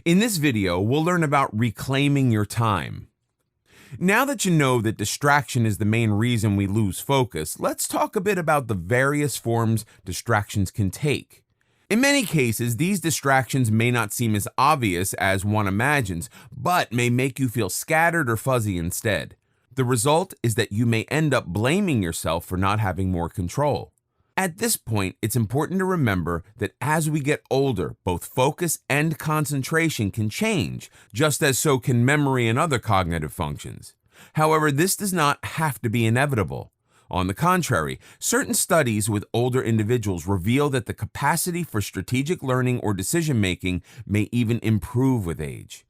In this video, we'll learn about reclaiming your time. Now that you know that distraction is the main reason we lose focus, let's talk a bit about the various forms distractions can take. In many cases, these distractions may not seem as obvious as one imagines, but may make you feel scattered or fuzzy instead. The result is that you may end up blaming yourself for not having more control. At this point, it's important to remember that as we get older, both focus and concentration can change, just as so can memory and other cognitive functions. However, this does not have to be inevitable. On the contrary, certain studies with older individuals reveal that the capacity for strategic learning or decision-making may even improve with age.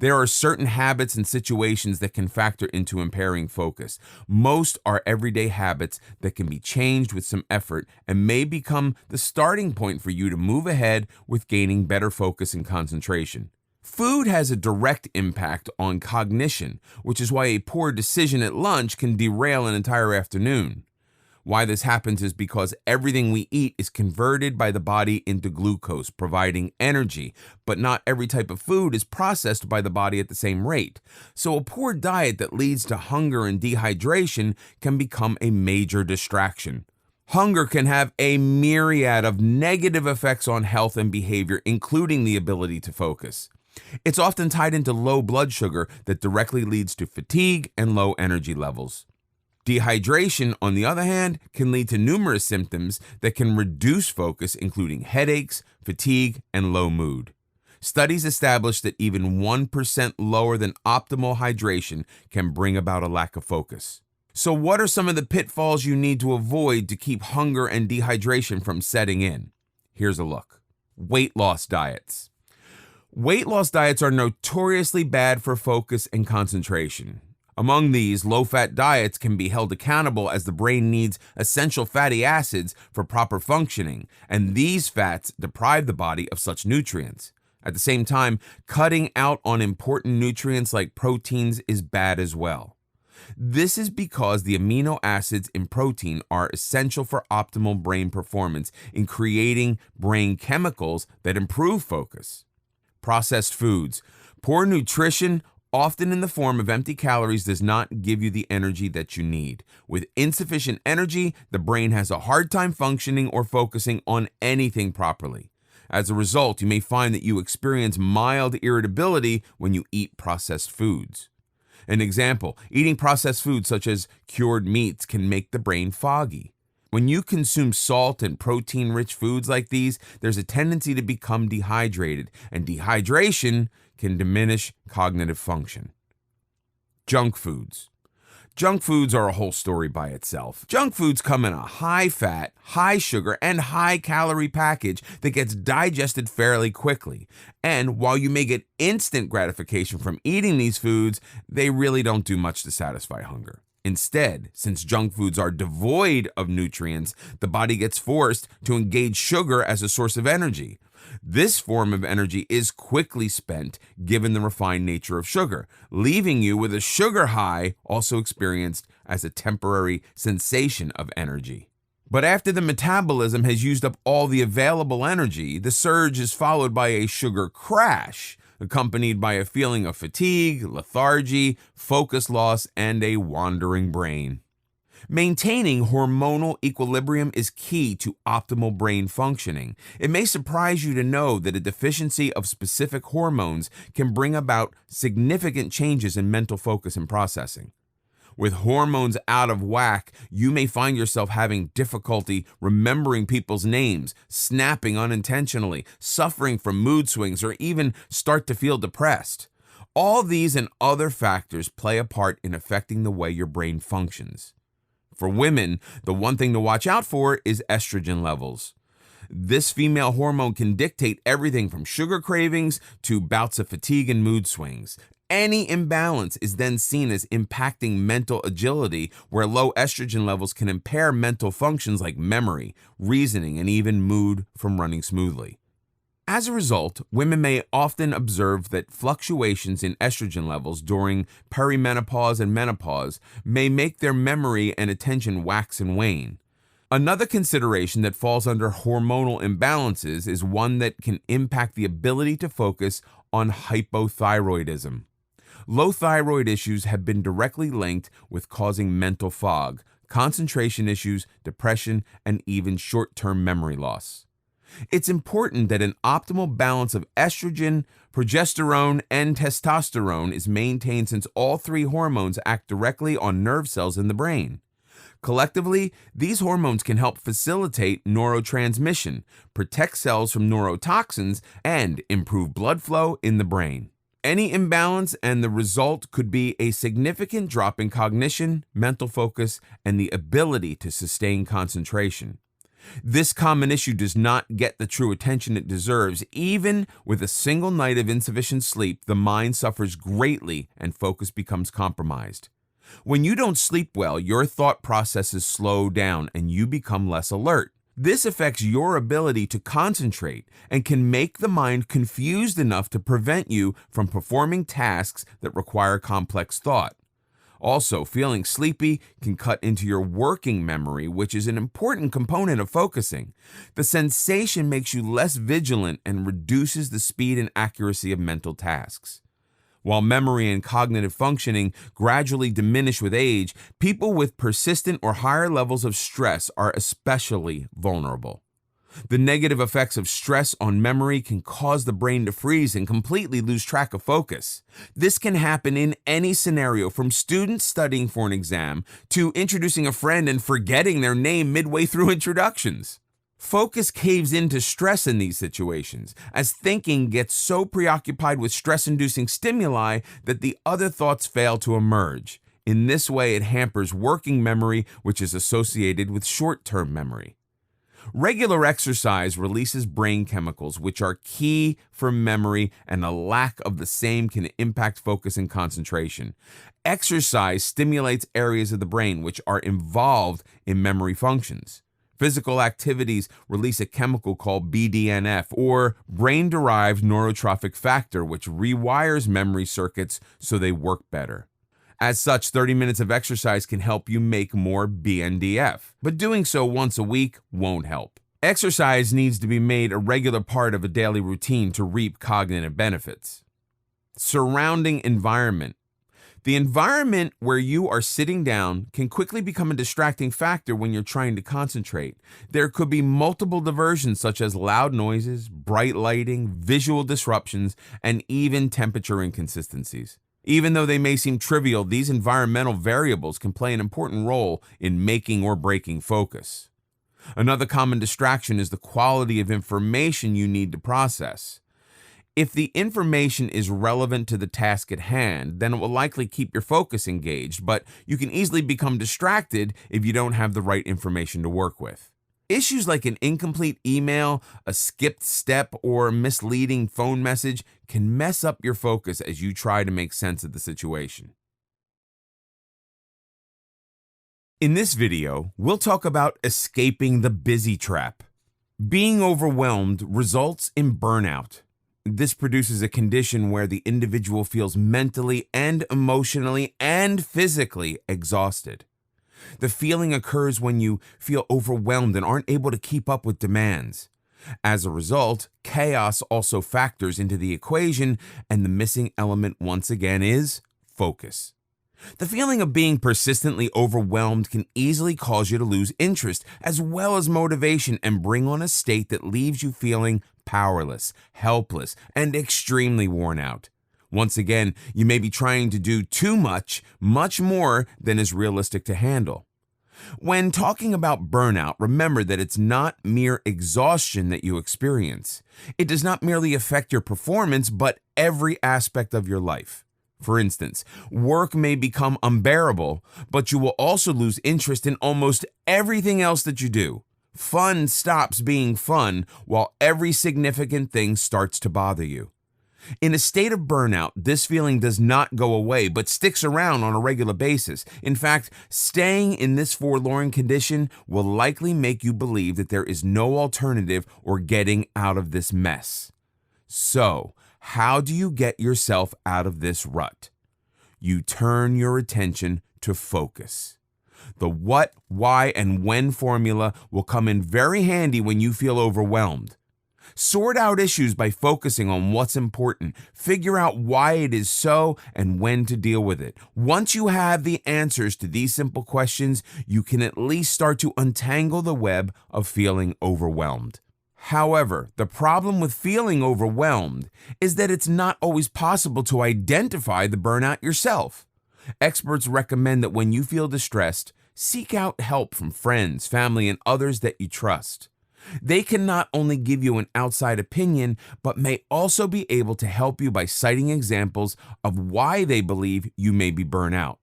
There are certain habits and situations that can factor into impairing focus. Most are everyday habits that can be changed with some effort and may become the starting point for you to move ahead with gaining better focus and concentration. Food has a direct impact on cognition, which is why a poor decision at lunch can derail an entire afternoon. Why this happens is because everything we eat is converted by the body into glucose, providing energy, but not every type of food is processed by the body at the same rate. So a poor diet that leads to hunger and dehydration can become a major distraction. Hunger can have a myriad of negative effects on health and behavior, including the ability to focus. It's often tied into low blood sugar that directly leads to fatigue and low energy levels. Dehydration, on the other hand, can lead to numerous symptoms that can reduce focus, including headaches, fatigue, and low mood. Studies establish that even 1% lower than optimal hydration can bring about a lack of focus. So what are some of the pitfalls you need to avoid to keep hunger and dehydration from setting in? Here's a look. Weight loss diets. Weight loss diets are notoriously bad for focus and concentration. Among these, low-fat diets can be held accountable as the brain needs essential fatty acids for proper functioning, and these fats deprive the body of such nutrients. At the same time, cutting out on important nutrients like proteins is bad as well. This is because the amino acids in protein are essential for optimal brain performance in creating brain chemicals that improve focus. Processed foods. Poor nutrition, often in the form of empty calories, does not give you the energy that you need. With insufficient energy, the brain has a hard time functioning or focusing on anything properly. As a result, you may find that you experience mild irritability when you eat processed foods. An example, eating processed foods such as cured meats can make the brain foggy. When you consume salt and protein-rich foods like these, there's a tendency to become dehydrated, and dehydration can diminish cognitive function. Junk foods. Junk foods are a whole story by itself. Junk foods come in a high-fat, high-sugar, and high-calorie package that gets digested fairly quickly. And while you may get instant gratification from eating these foods, they really don't do much to satisfy hunger. Instead, since junk foods are devoid of nutrients, the body gets forced to engage sugar as a source of energy. This form of energy is quickly spent given the refined nature of sugar, leaving you with a sugar high, also experienced as a temporary sensation of energy. But after the metabolism has used up all the available energy, the surge is followed by a sugar crash, accompanied by a feeling of fatigue, lethargy, focus loss, and a wandering brain. Maintaining hormonal equilibrium is key to optimal brain functioning. It may surprise you to know that a deficiency of specific hormones can bring about significant changes in mental focus and processing. With hormones out of whack, you may find yourself having difficulty remembering people's names, snapping unintentionally, suffering from mood swings, or even start to feel depressed. All these and other factors play a part in affecting the way your brain functions. For women, the one thing to watch out for is estrogen levels. This female hormone can dictate everything from sugar cravings to bouts of fatigue and mood swings. Any imbalance is then seen as impacting mental agility, where low estrogen levels can impair mental functions like memory, reasoning, and even mood from running smoothly. As a result, women may often observe that fluctuations in estrogen levels during perimenopause and menopause may make their memory and attention wax and wane. Another consideration that falls under hormonal imbalances is one that can impact the ability to focus on hypothyroidism. Low thyroid issues have been directly linked with causing mental fog, concentration issues, depression, and even short-term memory loss. It's important that an optimal balance of estrogen, progesterone, and testosterone is maintained since all three hormones act directly on nerve cells in the brain. Collectively, these hormones can help facilitate neurotransmission, protect cells from neurotoxins, and improve blood flow in the brain. Any imbalance and the result could be a significant drop in cognition, mental focus, and the ability to sustain concentration. This common issue does not get the true attention it deserves. Even with a single night of insufficient sleep, the mind suffers greatly and focus becomes compromised. When you don't sleep well, your thought processes slow down and you become less alert. This affects your ability to concentrate and can make the mind confused enough to prevent you from performing tasks that require complex thought. Also, feeling sleepy can cut into your working memory, which is an important component of focusing. The sensation makes you less vigilant and reduces the speed and accuracy of mental tasks. While memory and cognitive functioning gradually diminish with age, people with persistent or higher levels of stress are especially vulnerable. The negative effects of stress on memory can cause the brain to freeze and completely lose track of focus. This can happen in any scenario, from students studying for an exam to introducing a friend and forgetting their name midway through introductions. Focus caves into stress in these situations, as thinking gets so preoccupied with stress-inducing stimuli that the other thoughts fail to emerge. In this way, it hampers working memory, which is associated with short-term memory. Regular exercise releases brain chemicals which are key for memory, and a lack of the same can impact focus and concentration. Exercise stimulates areas of the brain which are involved in memory functions. Physical activities release a chemical called BDNF, or brain-derived neurotrophic factor, which rewires memory circuits so they work better. As such, 30 minutes of exercise can help you make more BNDF, but doing so once a week won't help. Exercise needs to be made a regular part of a daily routine to reap cognitive benefits. Surrounding environment. The environment where you are sitting down can quickly become a distracting factor when you're trying to concentrate. There could be multiple diversions such as loud noises, bright lighting, visual disruptions, and even temperature inconsistencies. Even though they may seem trivial, these environmental variables can play an important role in making or breaking focus. Another common distraction is the quality of information you need to process. If the information is relevant to the task at hand, then it will likely keep your focus engaged, but you can easily become distracted if you don't have the right information to work with. Issues like an incomplete email, a skipped step, or a misleading phone message can mess up your focus as you try to make sense of the situation. In this video, we'll talk about escaping the busy trap. Being overwhelmed results in burnout. This produces a condition where the individual feels mentally and emotionally and physically exhausted. The feeling occurs when you feel overwhelmed and aren't able to keep up with demands. As a result, chaos also factors into the equation, and the missing element once again is focus. The feeling of being persistently overwhelmed can easily cause you to lose interest as well as motivation and bring on a state that leaves you feeling powerless, helpless, and extremely worn out. Once again, you may be trying to do too much more than is realistic to handle. When talking about burnout, remember that it's not mere exhaustion that you experience. It does not merely affect your performance, but every aspect of your life. For instance, work may become unbearable, but you will also lose interest in almost everything else that you do. Fun stops being fun, while every significant thing starts to bother you. In a state of burnout, this feeling does not go away, but sticks around on a regular basis. In fact, staying in this forlorn condition will likely make you believe that there is no alternative or getting out of this mess. So, how do you get yourself out of this rut? You turn your attention to focus. The what, why, and when formula will come in very handy when you feel overwhelmed. Sort out issues by focusing on what's important. Figure out why it is so and when to deal with it. Once you have the answers to these simple questions, you can at least start to untangle the web of feeling overwhelmed. However, the problem with feeling overwhelmed is that it's not always possible to identify the burnout yourself. Experts recommend that when you feel distressed, seek out help from friends, family, and others that you trust. They can not only give you an outside opinion, but may also be able to help you by citing examples of why they believe you may be burnt out.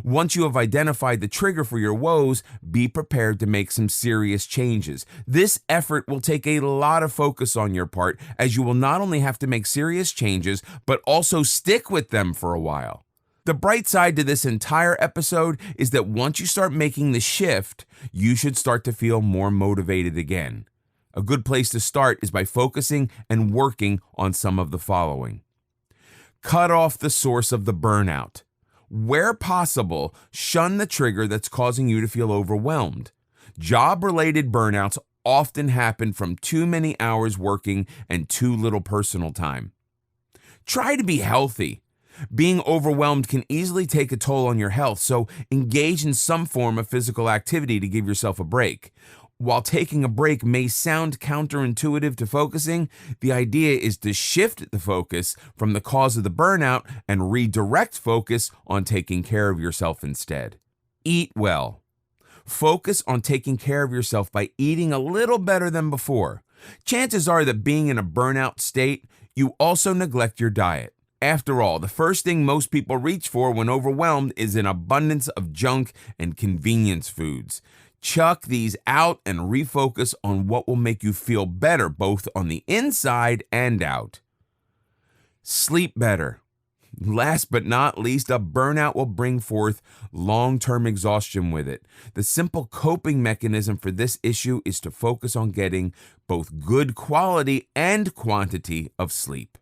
Once you have identified the trigger for your woes, be prepared to make some serious changes. This effort will take a lot of focus on your part, as you will not only have to make serious changes, but also stick with them for a while. The bright side to this entire episode is that once you start making the shift, you should start to feel more motivated again. A good place to start is by focusing and working on some of the following. Cut off the source of the burnout. Where possible, shun the trigger that's causing you to feel overwhelmed. Job-related burnouts often happen from too many hours working and too little personal time. Try to be healthy. Being overwhelmed can easily take a toll on your health, so engage in some form of physical activity to give yourself a break. While taking a break may sound counterintuitive to focusing, the idea is to shift the focus from the cause of the burnout and redirect focus on taking care of yourself instead. Eat well. Focus on taking care of yourself by eating a little better than before. Chances are that being in a burnout state, you also neglect your diet. After all, the first thing most people reach for when overwhelmed is an abundance of junk and convenience foods. Chuck these out and refocus on what will make you feel better, both on the inside and out. Sleep better. Last but not least, a burnout will bring forth long-term exhaustion with it. The simple coping mechanism for this issue is to focus on getting both good quality and quantity of sleep.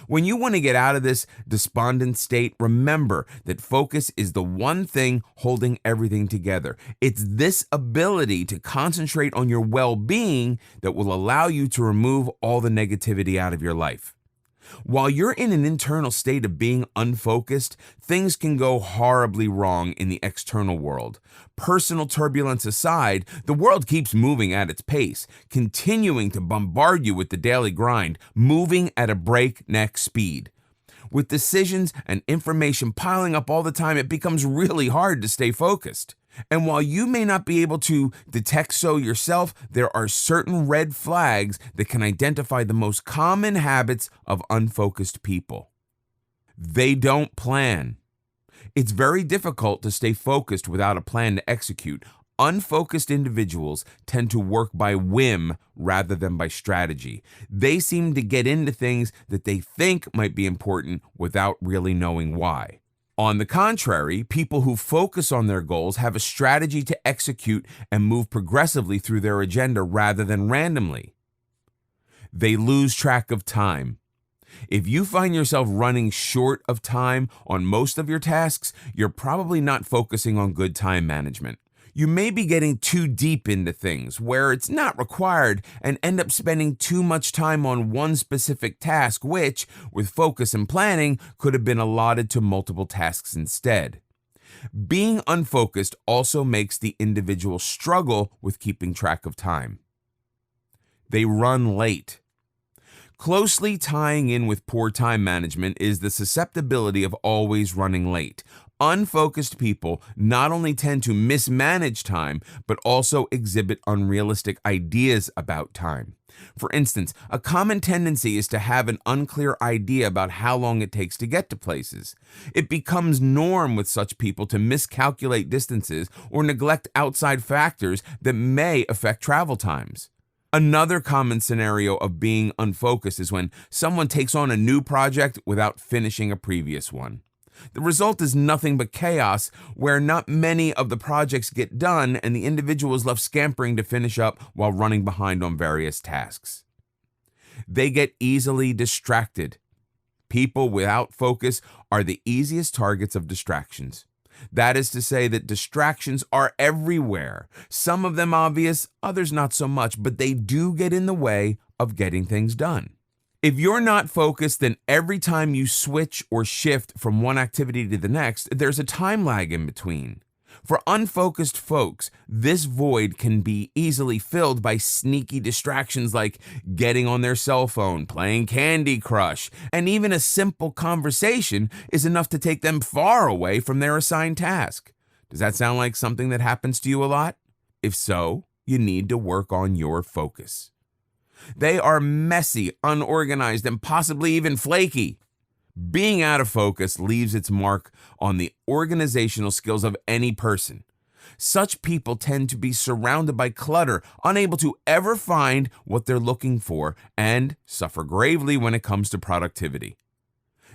When you want to get out of this despondent state, remember that focus is the one thing holding everything together. It's this ability to concentrate on your well-being that will allow you to remove all the negativity out of your life. While you're in an internal state of being unfocused, things can go horribly wrong in the external world. Personal turbulence aside, the world keeps moving at its pace, continuing to bombard you with the daily grind, moving at a breakneck speed. With decisions and information piling up all the time, it becomes really hard to stay focused. And while you may not be able to detect so yourself, there are certain red flags that can identify the most common habits of unfocused people. They don't plan. It's very difficult to stay focused without a plan to execute. Unfocused individuals tend to work by whim rather than by strategy. They seem to get into things that they think might be important without really knowing why. On the contrary, people who focus on their goals have a strategy to execute and move progressively through their agenda rather than randomly. They lose track of time. If you find yourself running short of time on most of your tasks, you're probably not focusing on good time management. You may be getting too deep into things where it's not required and end up spending too much time on one specific task, which, with focus and planning, could have been allotted to multiple tasks instead. Being unfocused also makes the individual struggle with keeping track of time. They run late. Closely tying in with poor time management is the susceptibility of always running late. Unfocused people not only tend to mismanage time, but also exhibit unrealistic ideas about time. For instance, a common tendency is to have an unclear idea about how long it takes to get to places. It becomes norm with such people to miscalculate distances or neglect outside factors that may affect travel times. Another common scenario of being unfocused is when someone takes on a new project without finishing a previous one. The result is nothing but chaos, where not many of the projects get done and the individual is left scampering to finish up while running behind on various tasks. They get easily distracted. People without focus are the easiest targets of distractions. That is to say that distractions are everywhere. Some of them obvious, others not so much, but they do get in the way of getting things done. If you're not focused, then every time you switch or shift from one activity to the next, there's a time lag in between. For unfocused folks, this void can be easily filled by sneaky distractions like getting on their cell phone, playing Candy Crush, and even a simple conversation is enough to take them far away from their assigned task. Does that sound like something that happens to you a lot? If so, you need to work on your focus. They are messy, unorganized, and possibly even flaky. Being out of focus leaves its mark on the organizational skills of any person. Such people tend to be surrounded by clutter, unable to ever find what they're looking for, and suffer gravely when it comes to productivity.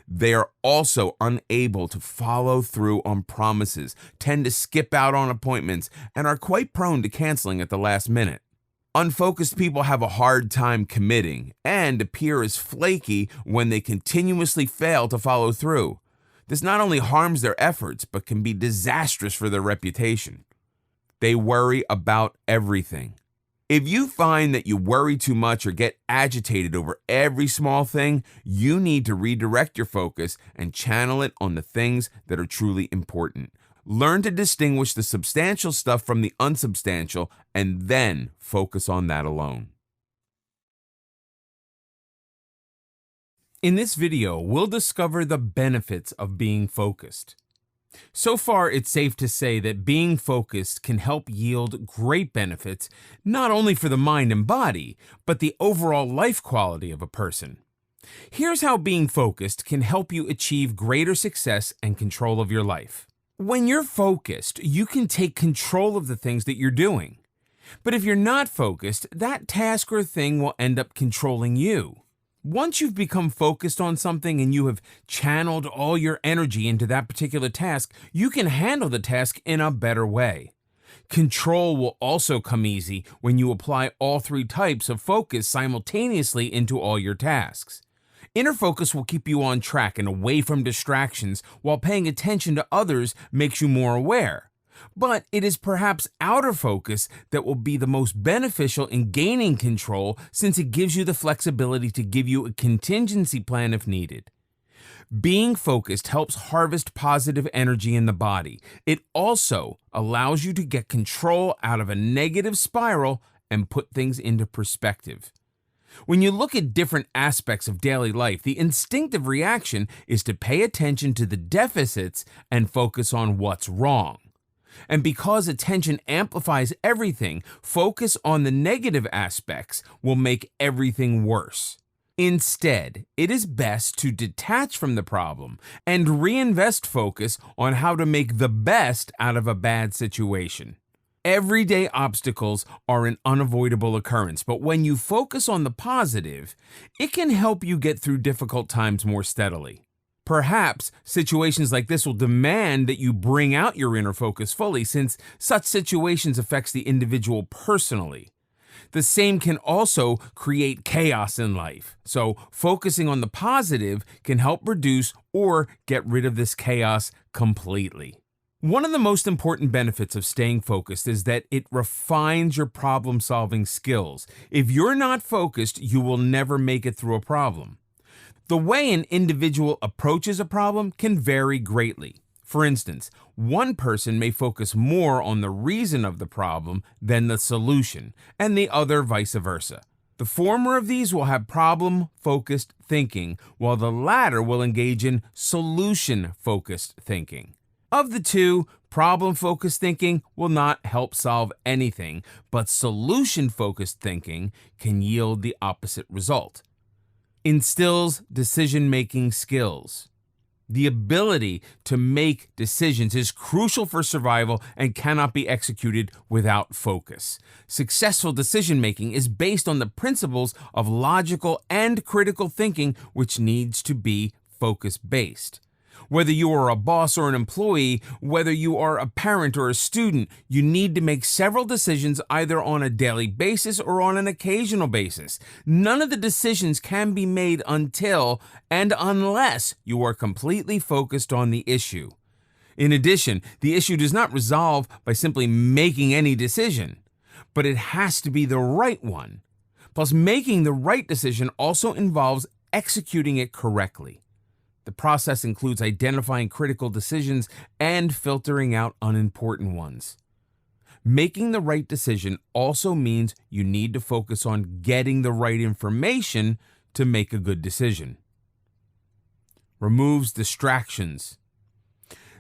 They are also unable to follow through on promises, tend to skip out on appointments, and are quite prone to canceling at the last minute. Unfocused people have a hard time committing and appear as flaky when they continuously fail to follow through. This not only harms their efforts, but can be disastrous for their reputation. They worry about everything. If you find that you worry too much or get agitated over every small thing, you need to redirect your focus and channel it on the things that are truly important. Learn to distinguish the substantial stuff from the unsubstantial, and then focus on that alone. In this video, we'll discover the benefits of being focused. So far, it's safe to say that being focused can help yield great benefits, not only for the mind and body, but the overall life quality of a person. Here's how being focused can help you achieve greater success and control of your life. When you're focused, you can take control of the things that you're doing. But if you're not focused, that task or thing will end up controlling you. Once you've become focused on something and you have channeled all your energy into that particular task, you can handle the task in a better way. Control will also come easy when you apply all three types of focus simultaneously into all your tasks. Inner focus will keep you on track and away from distractions, while paying attention to others makes you more aware. But it is perhaps outer focus that will be the most beneficial in gaining control, since it gives you the flexibility to give you a contingency plan if needed. Being focused helps harvest positive energy in the body. It also allows you to get control out of a negative spiral and put things into perspective. When you look at different aspects of daily life, the instinctive reaction is to pay attention to the deficits and focus on what's wrong. And because attention amplifies everything, focus on the negative aspects will make everything worse. Instead, it is best to detach from the problem and reinvest focus on how to make the best out of a bad situation. Everyday obstacles are an unavoidable occurrence, but when you focus on the positive, it can help you get through difficult times more steadily. Perhaps situations like this will demand that you bring out your inner focus fully, since such situations affects the individual personally. The same can also create chaos in life, so focusing on the positive can help reduce or get rid of this chaos completely. One of the most important benefits of staying focused is that it refines your problem-solving skills. If you're not focused, you will never make it through a problem. The way an individual approaches a problem can vary greatly. For instance, one person may focus more on the reason of the problem than the solution, and the other vice versa. The former of these will have problem-focused thinking, while the latter will engage in solution-focused thinking. Of the two, problem-focused thinking will not help solve anything, but solution-focused thinking can yield the opposite result. Instills decision-making skills. The ability to make decisions is crucial for survival and cannot be executed without focus. Successful decision-making is based on the principles of logical and critical thinking, which needs to be focus-based. Whether you are a boss or an employee, whether you are a parent or a student, you need to make several decisions either on a daily basis or on an occasional basis. None of the decisions can be made until and unless you are completely focused on the issue. In addition, the issue does not resolve by simply making any decision, but it has to be the right one. Plus, making the right decision also involves executing it correctly. The process includes identifying critical decisions and filtering out unimportant ones. Making the right decision also means you need to focus on getting the right information to make a good decision. Removes distractions.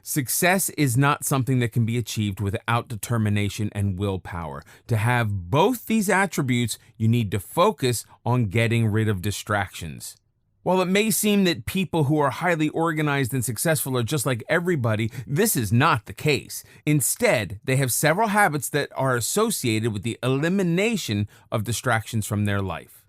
Success is not something that can be achieved without determination and willpower. To have both these attributes, you need to focus on getting rid of distractions. While it may seem that people who are highly organized and successful are just like everybody, this is not the case. Instead, they have several habits that are associated with the elimination of distractions from their life.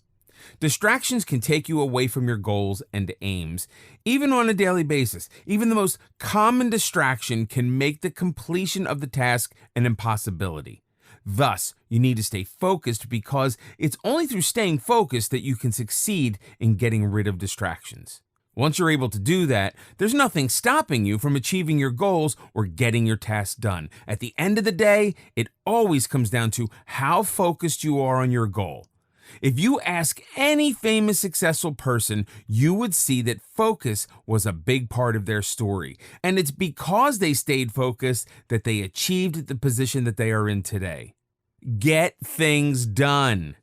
Distractions can take you away from your goals and aims, even on a daily basis. Even the most common distraction can make the completion of the task an impossibility. Thus, you need to stay focused because it's only through staying focused that you can succeed in getting rid of distractions. Once you're able to do that, there's nothing stopping you from achieving your goals or getting your tasks done. At the end of the day, it always comes down to how focused you are on your goal. If you ask any famous successful person, you would see that focus was a big part of their story. And it's because they stayed focused that they achieved the position that they are in today. Get things done.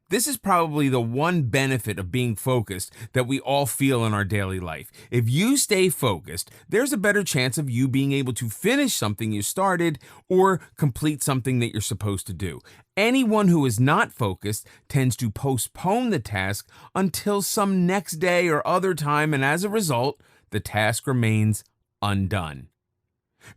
This is probably the one benefit of being focused that we all feel in our daily life. If you stay focused, there's a better chance of you being able to finish something you started or complete something that you're supposed to do. Anyone who is not focused tends to postpone the task until some next day or other time, and as a result, the task remains undone.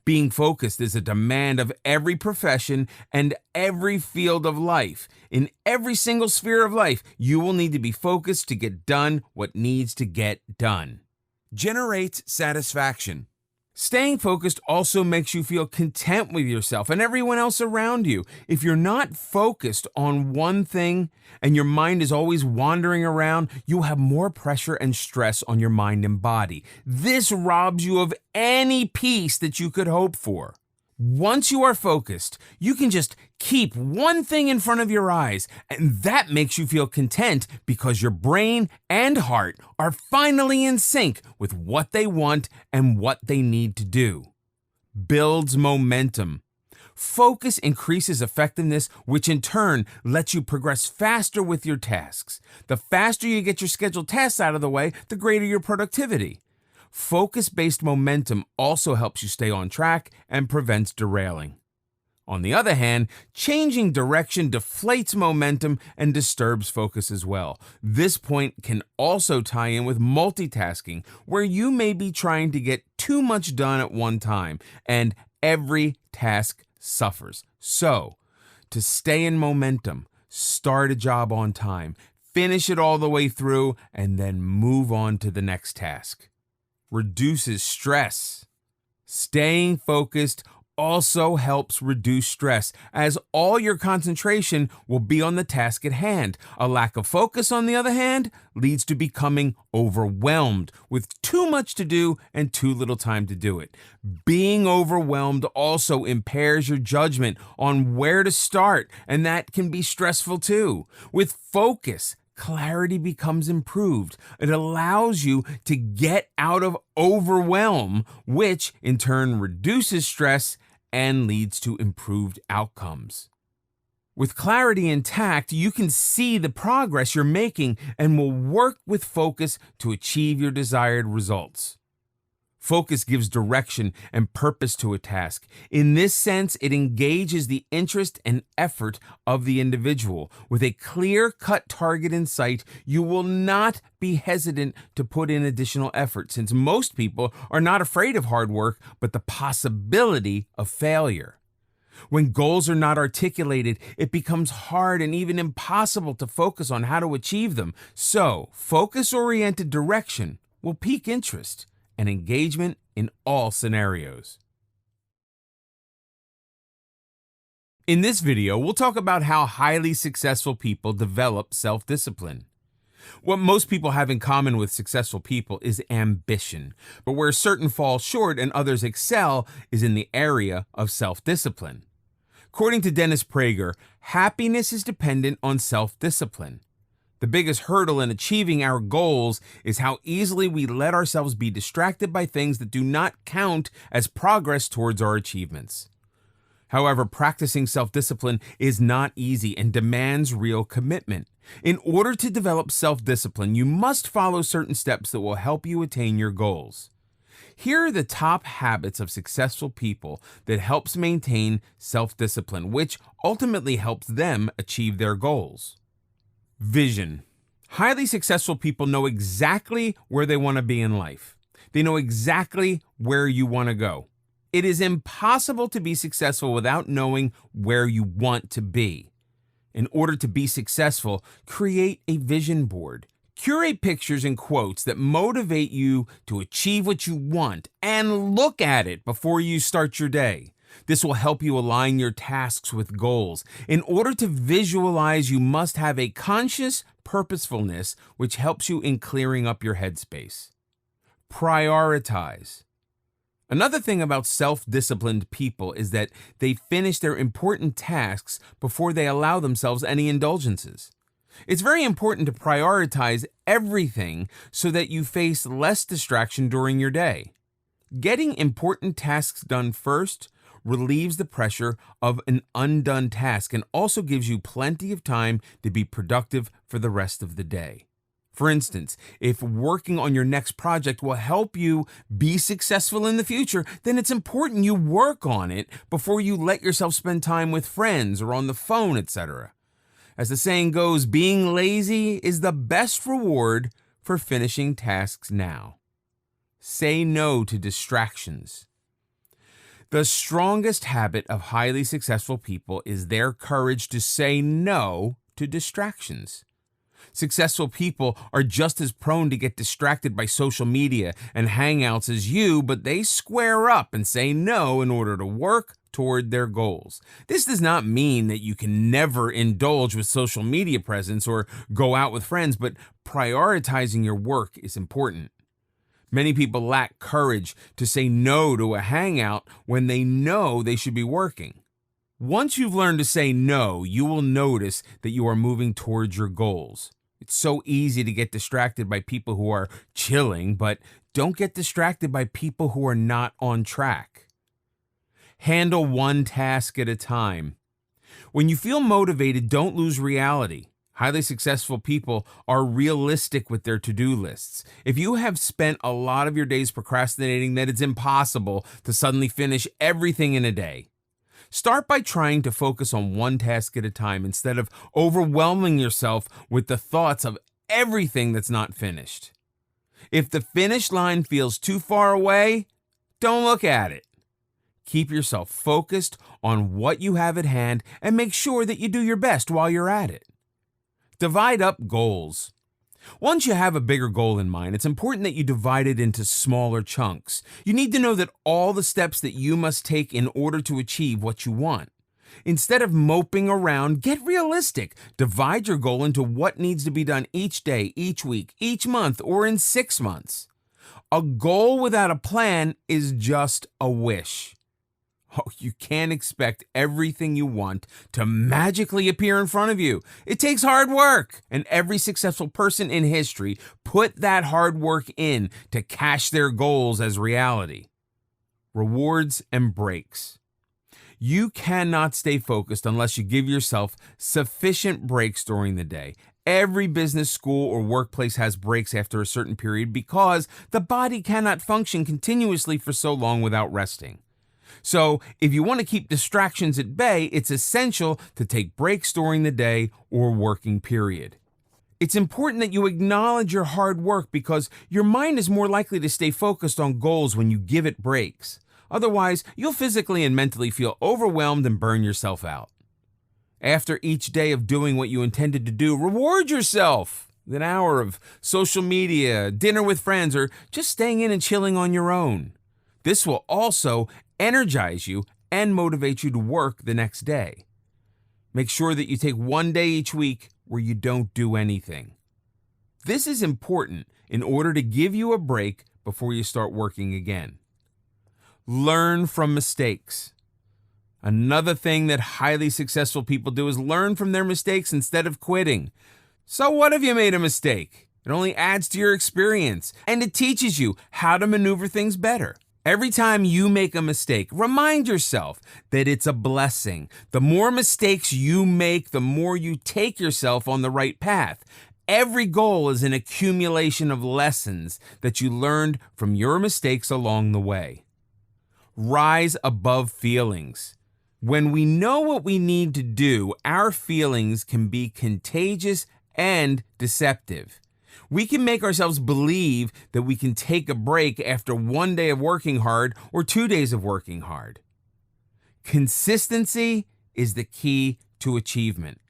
Being focused is a demand of every profession and every field of life. In every single sphere of life, you will need to be focused to get done what needs to get done. Generates satisfaction. Staying focused also makes you feel content with yourself and everyone else around you. If you're not focused on one thing and your mind is always wandering around, you'll have more pressure and stress on your mind and body. This robs you of any peace that you could hope for. Once you are focused, you can just keep one thing in front of your eyes, and that makes you feel content because your brain and heart are finally in sync with what they want and what they need to do. Builds momentum. Focus increases effectiveness, which in turn lets you progress faster with your tasks. The faster you get your scheduled tasks out of the way, the greater your productivity. Focus-based momentum also helps you stay on track and prevents derailing. On the other hand, changing direction deflates momentum and disturbs focus as well. This point can also tie in with multitasking, where you may be trying to get too much done at one time, and every task suffers. So, to stay in momentum, start a job on time, finish it all the way through, and then move on to the next task. Reduces stress. Staying focused also helps reduce stress, as all your concentration will be on the task at hand. A lack of focus, on the other hand, leads to becoming overwhelmed with too much to do and too little time to do it. Being overwhelmed also impairs your judgment on where to start, and that can be stressful too. With focus, clarity becomes improved. It allows you to get out of overwhelm, which in turn reduces stress and leads to improved outcomes. With clarity intact, you can see the progress you're making and will work with focus to achieve your desired results. Focus gives direction and purpose to a task. In this sense, it engages the interest and effort of the individual. With a clear-cut target in sight, you will not be hesitant to put in additional effort, since most people are not afraid of hard work, but the possibility of failure. When goals are not articulated, it becomes hard and even impossible to focus on how to achieve them. So, focus-oriented direction will pique interest and engagement in all scenarios. In this video, we'll talk about how highly successful people develop self-discipline. What most people have in common with successful people is ambition, but where certain fall short and others excel is in the area of self-discipline. According to Dennis Prager, happiness is dependent on self-discipline. The biggest hurdle in achieving our goals is how easily we let ourselves be distracted by things that do not count as progress towards our achievements. However, practicing self-discipline is not easy and demands real commitment. In order to develop self-discipline, you must follow certain steps that will help you attain your goals. Here are the top habits of successful people that helps maintain self-discipline, which ultimately helps them achieve their goals. Vision. Highly successful people know exactly where they want to be in life. They know exactly where you want to go. It is impossible to be successful without knowing where you want to be. In order to be successful, create a vision board. Curate pictures and quotes that motivate you to achieve what you want and look at it before you start your day. This will help you align your tasks with goals. In order to visualize, you must have a conscious purposefulness, which helps you in clearing up your headspace. Prioritize. Another thing about self-disciplined people is that they finish their important tasks before they allow themselves any indulgences. It's very important to prioritize everything so that you face less distraction during your day. Getting important tasks done first relieves the pressure of an undone task and also gives you plenty of time to be productive for the rest of the day. For instance, if working on your next project will help you be successful in the future, then it's important you work on it before you let yourself spend time with friends or on the phone, etc. As the saying goes, being lazy is the best reward for finishing tasks now. Say no to distractions. The strongest habit of highly successful people is their courage to say no to distractions. Successful people are just as prone to get distracted by social media and hangouts as you, but they square up and say no in order to work toward their goals. This does not mean that you can never indulge with social media presence or go out with friends, but prioritizing your work is important. Many people lack courage to say no to a hangout when they know they should be working. Once you've learned to say no, you will notice that you are moving towards your goals. It's so easy to get distracted by people who are chilling, but don't get distracted by people who are not on track. Handle one task at a time. When you feel motivated, don't lose reality. Highly successful people are realistic with their to-do lists. If you have spent a lot of your days procrastinating, then it's impossible to suddenly finish everything in a day. Start by trying to focus on one task at a time instead of overwhelming yourself with the thoughts of everything that's not finished. If the finish line feels too far away, don't look at it. Keep yourself focused on what you have at hand and make sure that you do your best while you're at it. Divide up goals. Once you have a bigger goal in mind, it's important that you divide it into smaller chunks. You need to know that all the steps that you must take in order to achieve what you want. Instead of moping around, get realistic. Divide your goal into what needs to be done each day, each week, each month, or in 6 months. A goal without a plan is just a wish. Oh, you can't expect everything you want to magically appear in front of you. It takes hard work, and every successful person in history put that hard work in to cash their goals as reality. Rewards and breaks. You cannot stay focused unless you give yourself sufficient breaks during the day. Every business, school, or workplace has breaks after a certain period because the body cannot function continuously for so long without resting. So, if you want to keep distractions at bay, it's essential to take breaks during the day or working period. It's important that you acknowledge your hard work because your mind is more likely to stay focused on goals when you give it breaks. Otherwise, you'll physically and mentally feel overwhelmed and burn yourself out. After each day of doing what you intended to do, reward yourself. An hour of social media, dinner with friends, or just staying in and chilling on your own. This will also energize you and motivate you to work the next day. Make sure that you take one day each week where you don't do anything. This is important in order to give you a break before you start working again. Learn from mistakes. Another thing that highly successful people do is learn from their mistakes instead of quitting. So what if you made a mistake? It only adds to your experience, and it teaches you how to maneuver things better. Every time you make a mistake, remind yourself that it's a blessing. The more mistakes you make, the more you take yourself on the right path. Every goal is an accumulation of lessons that you learned from your mistakes along the way. Rise above feelings. When we know what we need to do, our feelings can be contagious and deceptive. We can make ourselves believe that we can take a break after one day of working hard or 2 days of working hard. Consistency is the key to achievement.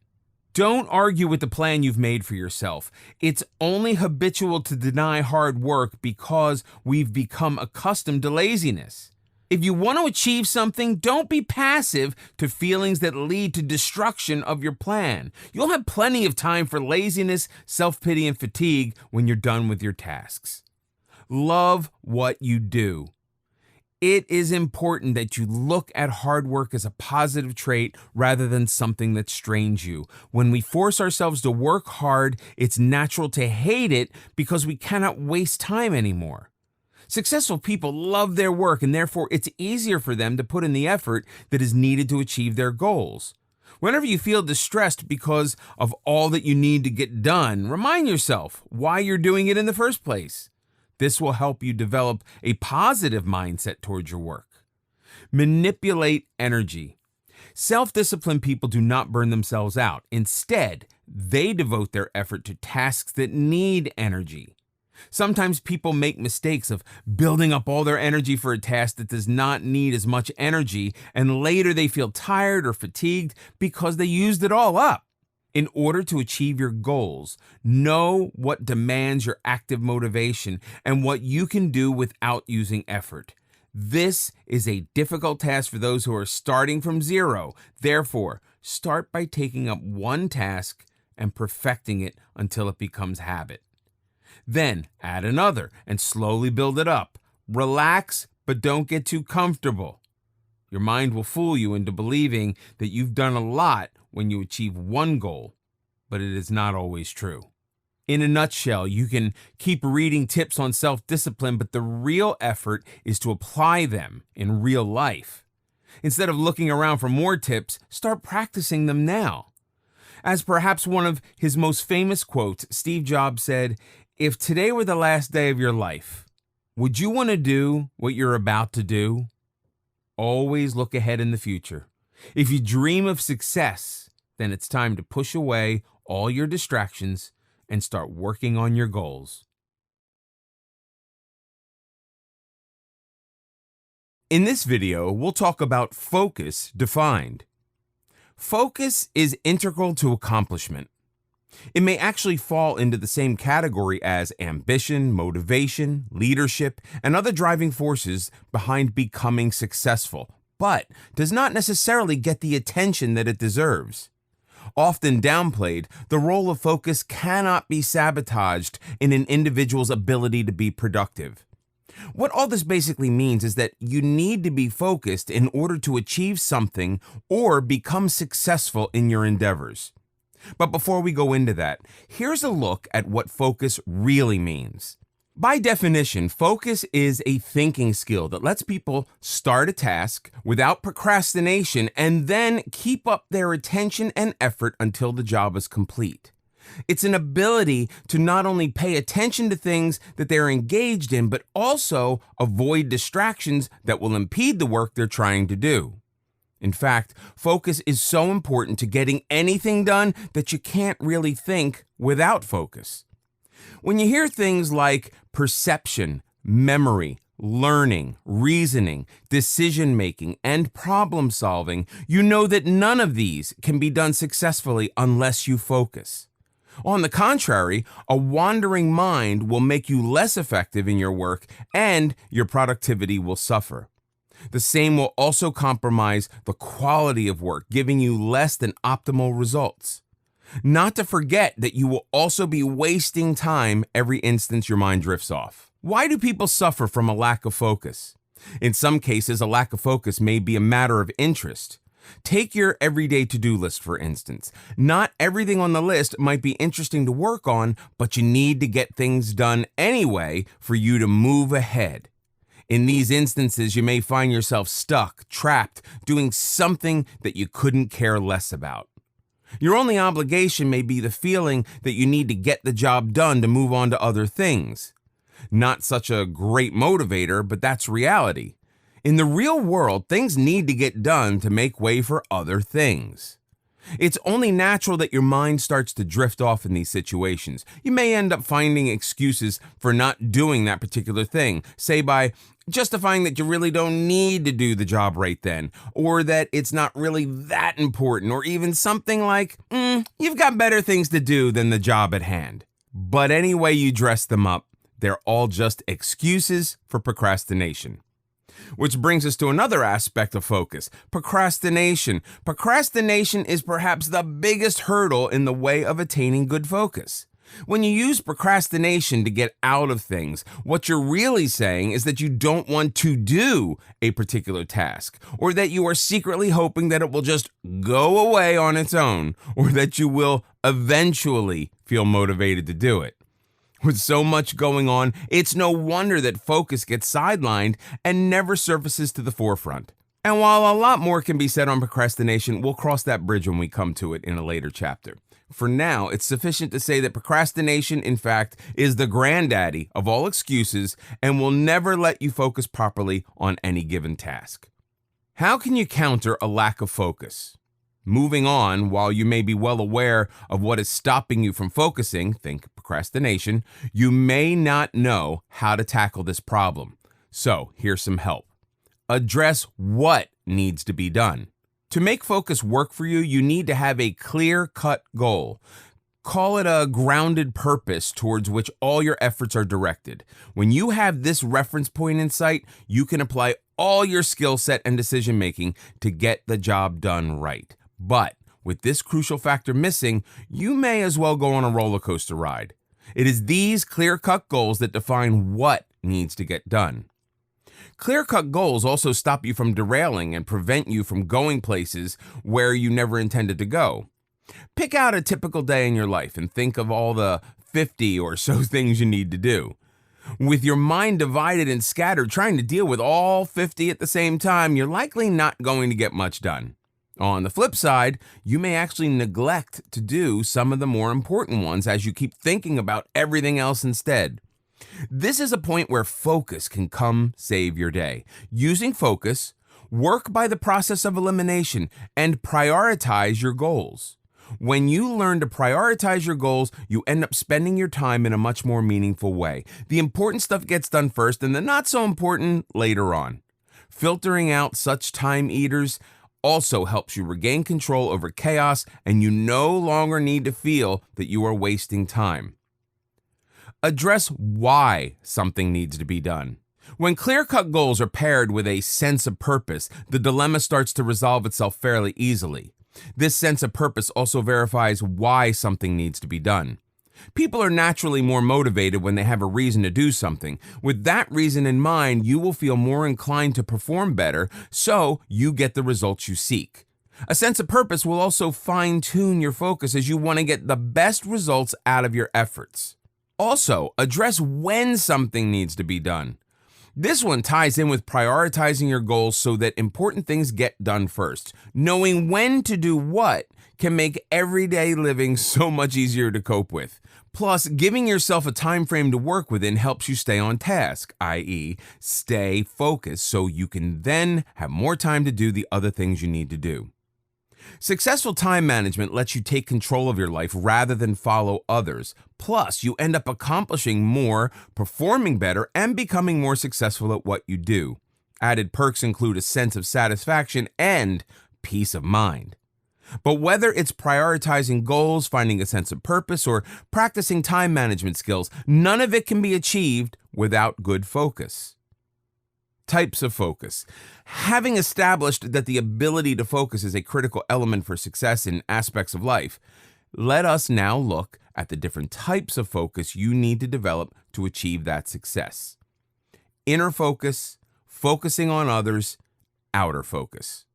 Don't argue with the plan you've made for yourself. It's only habitual to deny hard work because we've become accustomed to laziness. If you want to achieve something, don't be passive to feelings that lead to destruction of your plan. You'll have plenty of time for laziness, self-pity, and fatigue when you're done with your tasks. Love what you do. It is important that you look at hard work as a positive trait rather than something that strains you. When we force ourselves to work hard, it's natural to hate it because we cannot waste time anymore. Successful people love their work, and therefore it's easier for them to put in the effort that is needed to achieve their goals. Whenever you feel distressed because of all that you need to get done, remind yourself why you're doing it in the first place. This will help you develop a positive mindset towards your work. Manipulate energy. Self-disciplined people do not burn themselves out. Instead, they devote their effort to tasks that need energy. Sometimes people make mistakes of building up all their energy for a task that does not need as much energy, and later they feel tired or fatigued because they used it all up. In order to achieve your goals, know what demands your active motivation and what you can do without using effort. This is a difficult task for those who are starting from zero. Therefore, start by taking up one task and perfecting it until it becomes habit. Then add another and slowly build it up. Relax, but don't get too comfortable. Your mind will fool you into believing that you've done a lot when you achieve one goal, but it is not always true. In a nutshell, you can keep reading tips on self-discipline, but the real effort is to apply them in real life. Instead of looking around for more tips, start practicing them now. As perhaps one of his most famous quotes, Steve Jobs said, "If today were the last day of your life, would you want to do what you're about to do?" Always look ahead in the future. If you dream of success, then it's time to push away all your distractions and start working on your goals. In this video, we'll talk about focus defined. Focus is integral to accomplishment. It may actually fall into the same category as ambition, motivation, leadership, and other driving forces behind becoming successful, but does not necessarily get the attention that it deserves. Often downplayed, the role of focus cannot be sabotaged in an individual's ability to be productive. What all this basically means is that you need to be focused in order to achieve something or become successful in your endeavors. But before we go into that, here's a look at what focus really means. By definition, focus is a thinking skill that lets people start a task without procrastination and then keep up their attention and effort until the job is complete. It's an ability to not only pay attention to things that they're engaged in, but also avoid distractions that will impede the work they're trying to do. In fact, focus is so important to getting anything done that you can't really think without focus. When you hear things like perception, memory, learning, reasoning, decision-making, and problem-solving, you know that none of these can be done successfully unless you focus. On the contrary, a wandering mind will make you less effective in your work and your productivity will suffer. The same will also compromise the quality of work, giving you less than optimal results. Not to forget that you will also be wasting time every instance your mind drifts off. Why do people suffer from a lack of focus? In some cases, a lack of focus may be a matter of interest. Take your everyday to-do list, for instance. Not everything on the list might be interesting to work on, but you need to get things done anyway for you to move ahead. In these instances, you may find yourself stuck, trapped, doing something that you couldn't care less about. Your only obligation may be the feeling that you need to get the job done to move on to other things. Not such a great motivator, but that's reality. In the real world, things need to get done to make way for other things. It's only natural that your mind starts to drift off in these situations. You may end up finding excuses for not doing that particular thing, say by justifying that you really don't need to do the job right then, or that it's not really that important, or even something like, you've got better things to do than the job at hand. But any way you dress them up, they're all just excuses for procrastination. Which brings us to another aspect of focus, procrastination. Procrastination is perhaps the biggest hurdle in the way of attaining good focus. When you use procrastination to get out of things, what you're really saying is that you don't want to do a particular task, or that you are secretly hoping that it will just go away on its own, or that you will eventually feel motivated to do it. With so much going on, it's no wonder that focus gets sidelined and never surfaces to the forefront. And while a lot more can be said on procrastination, we'll cross that bridge when we come to it in a later chapter. For now, it's sufficient to say that procrastination, in fact, is the granddaddy of all excuses and will never let you focus properly on any given task. How can you counter a lack of focus? Moving on, while you may be well aware of what is stopping you from focusing, think procrastination, you may not know how to tackle this problem. So here's some help. Address what needs to be done. To make focus work for you, you need to have a clear-cut goal. Call it a grounded purpose towards which all your efforts are directed. When you have this reference point in sight, you can apply all your skill set and decision-making to get the job done right. But with this crucial factor missing, you may as well go on a roller coaster ride. It is these clear-cut goals that define what needs to get done. Clear-cut goals also stop you from derailing and prevent you from going places where you never intended to go. Pick out a typical day in your life and think of all the 50 or so things you need to do. With your mind divided and scattered, trying to deal with all 50 at the same time, you're likely not going to get much done. On the flip side, you may actually neglect to do some of the more important ones as you keep thinking about everything else instead. This is a point where focus can come save your day. Using focus, work by the process of elimination and prioritize your goals. When you learn to prioritize your goals, you end up spending your time in a much more meaningful way. The important stuff gets done first and the not so important later on. Filtering out such time eaters also helps you regain control over chaos, and you no longer need to feel that you are wasting time. Address why something needs to be done. When clear-cut goals are paired with a sense of purpose, the dilemma starts to resolve itself fairly easily. This sense of purpose also verifies why something needs to be done. People are naturally more motivated when they have a reason to do something. With that reason in mind, you will feel more inclined to perform better, so you get the results you seek. A sense of purpose will also fine-tune your focus as you want to get the best results out of your efforts. Also, address when something needs to be done. This one ties in with prioritizing your goals so that important things get done first. Knowing when to do what can make everyday living so much easier to cope with. Plus, giving yourself a time frame to work within helps you stay on task, i.e., stay focused so you can then have more time to do the other things you need to do. Successful time management lets you take control of your life rather than follow others. Plus, you end up accomplishing more, performing better, and becoming more successful at what you do. Added perks include a sense of satisfaction and peace of mind. But whether it's prioritizing goals, finding a sense of purpose, or practicing time management skills, none of it can be achieved without good focus. Types of focus. Having established that the ability to focus is a critical element for success in aspects of life, Let us now look at the different types of focus you need to develop to achieve that success. Inner focus, focusing on others, outer focus.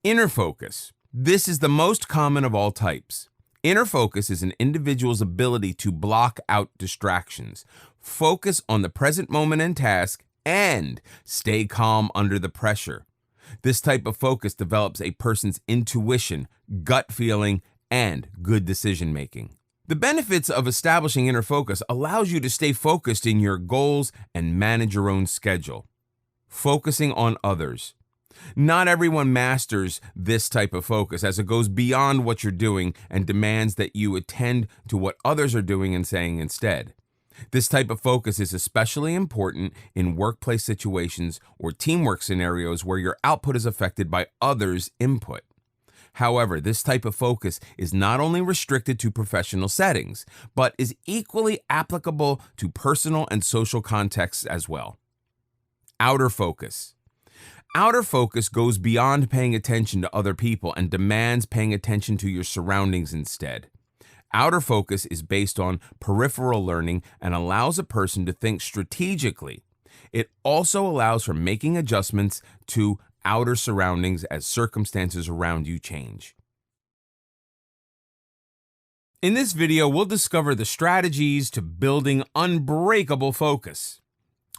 Inner focus. This is the most common of all types. Inner focus is an individual's ability to block out distractions, focus on the present moment and task, and stay calm under the pressure. This type of focus develops a person's intuition, gut feeling, and good decision making. The benefits of establishing inner focus allows you to stay focused in your goals and manage your own schedule. Focusing on others. Not everyone masters this type of focus, as it goes beyond what you're doing and demands that you attend to what others are doing and saying instead. This type of focus is especially important in workplace situations or teamwork scenarios where your output is affected by others' input. However, this type of focus is not only restricted to professional settings, but is equally applicable to personal and social contexts as well. Outer focus. Outer focus goes beyond paying attention to other people and demands paying attention to your surroundings instead. Outer focus is based on peripheral learning and allows a person to think strategically. It also allows for making adjustments to outer surroundings as circumstances around you change. In this video, we'll discover the strategies to building unbreakable focus.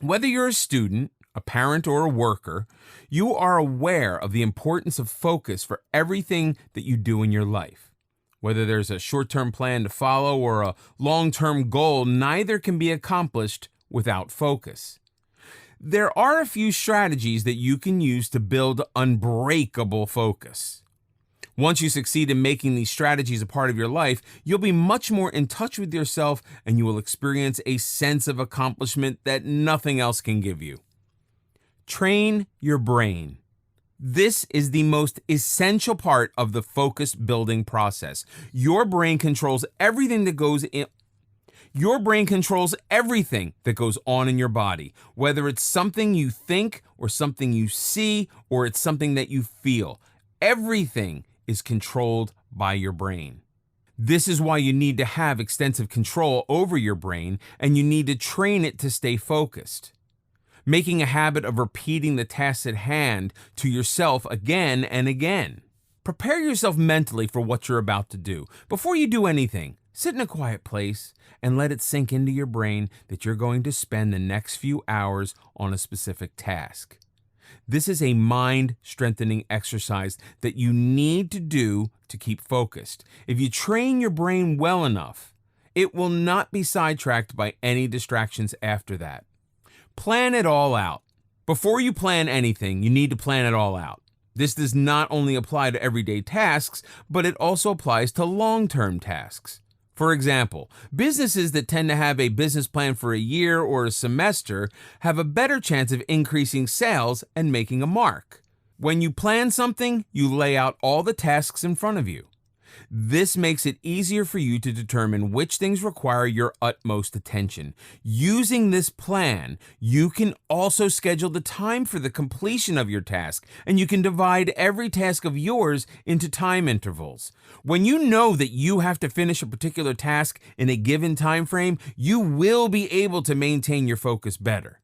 Whether you're a student, a parent, or a worker, you are aware of the importance of focus for everything that you do in your life. Whether there's a short-term plan to follow or a long-term goal, neither can be accomplished without focus. There are a few strategies that you can use to build unbreakable focus. Once you succeed in making these strategies a part of your life, you'll be much more in touch with yourself and you will experience a sense of accomplishment that nothing else can give you. Train your brain. This is the most essential part of the focus building process. Your brain controls everything that goes on in your body, whether it's something you think or something you see or it's something that you feel. Everything is controlled by your brain. This is why you need to have extensive control over your brain and you need to train it to stay focused. Making a habit of repeating the tasks at hand to yourself again and again. Prepare yourself mentally for what you're about to do. Before you do anything, sit in a quiet place and let it sink into your brain that you're going to spend the next few hours on a specific task. This is a mind-strengthening exercise that you need to do to keep focused. If you train your brain well enough, it will not be sidetracked by any distractions after that. Plan it all out. Before you plan anything, you need to plan it all out. This does not only apply to everyday tasks, but it also applies to long-term tasks. For example, businesses that tend to have a business plan for a year or a semester have a better chance of increasing sales and making a mark. When you plan something, you lay out all the tasks in front of you. This makes it easier for you to determine which things require your utmost attention. Using this plan, you can also schedule the time for the completion of your task, and you can divide every task of yours into time intervals. When you know that you have to finish a particular task in a given time frame, you will be able to maintain your focus better.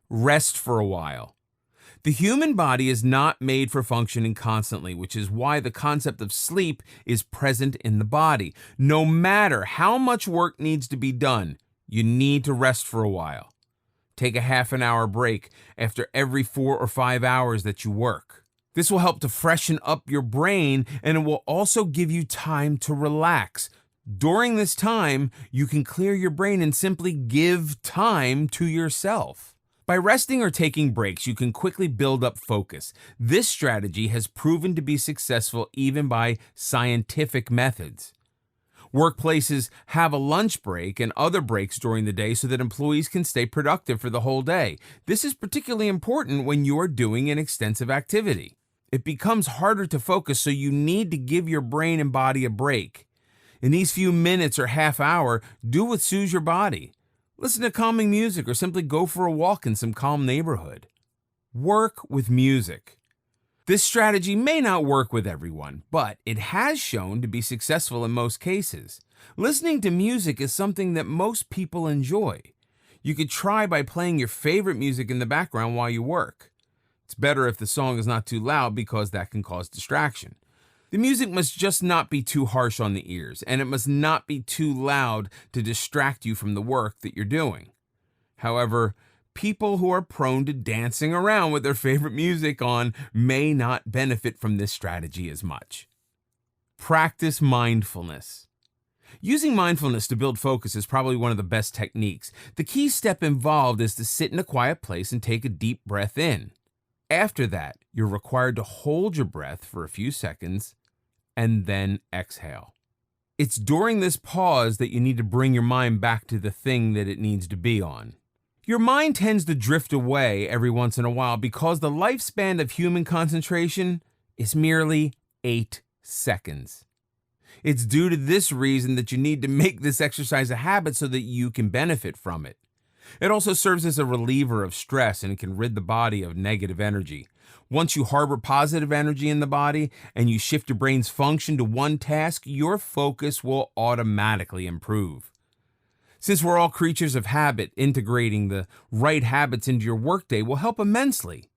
Rest for a while. The human body is not made for functioning constantly, which is why the concept of sleep is present in the body. No matter how much work needs to be done, you need to rest for a while. Take a half-an-hour break after every 4 or 5 hours that you work. This will help to freshen up your brain, and it will also give you time to relax. During this time, you can clear your brain and simply give time to yourself. By resting or taking breaks, you can quickly build up focus. This strategy has proven to be successful even by scientific methods. Workplaces have a lunch break and other breaks during the day so that employees can stay productive for the whole day. This is particularly important when you are doing an extensive activity. It becomes harder to focus, so you need to give your brain and body a break. In these few minutes or half hour, do what soothes your body. Listen to calming music or simply go for a walk in some calm neighborhood. Work with music. This strategy may not work with everyone, but it has shown to be successful in most cases. Listening to music is something that most people enjoy. You could try by playing your favorite music in the background while you work. It's better if the song is not too loud because that can cause distraction. The music must just not be too harsh on the ears, and it must not be too loud to distract you from the work that you're doing. However, people who are prone to dancing around with their favorite music on may not benefit from this strategy as much. Practice mindfulness. Using mindfulness to build focus is probably one of the best techniques. The key step involved is to sit in a quiet place and take a deep breath in. After that, you're required to hold your breath for a few seconds and then exhale. It's during this pause that you need to bring your mind back to the thing that it needs to be on. Your mind tends to drift away every once in a while because the lifespan of human concentration is merely 8 seconds. It's due to this reason that you need to make this exercise a habit so that you can benefit from it. It also serves as a reliever of stress and can rid the body of negative energy. Once you harbor positive energy in the body and you shift your brain's function to one task, your focus will automatically improve. Since we're all creatures of habit, integrating the right habits into your workday will help immensely.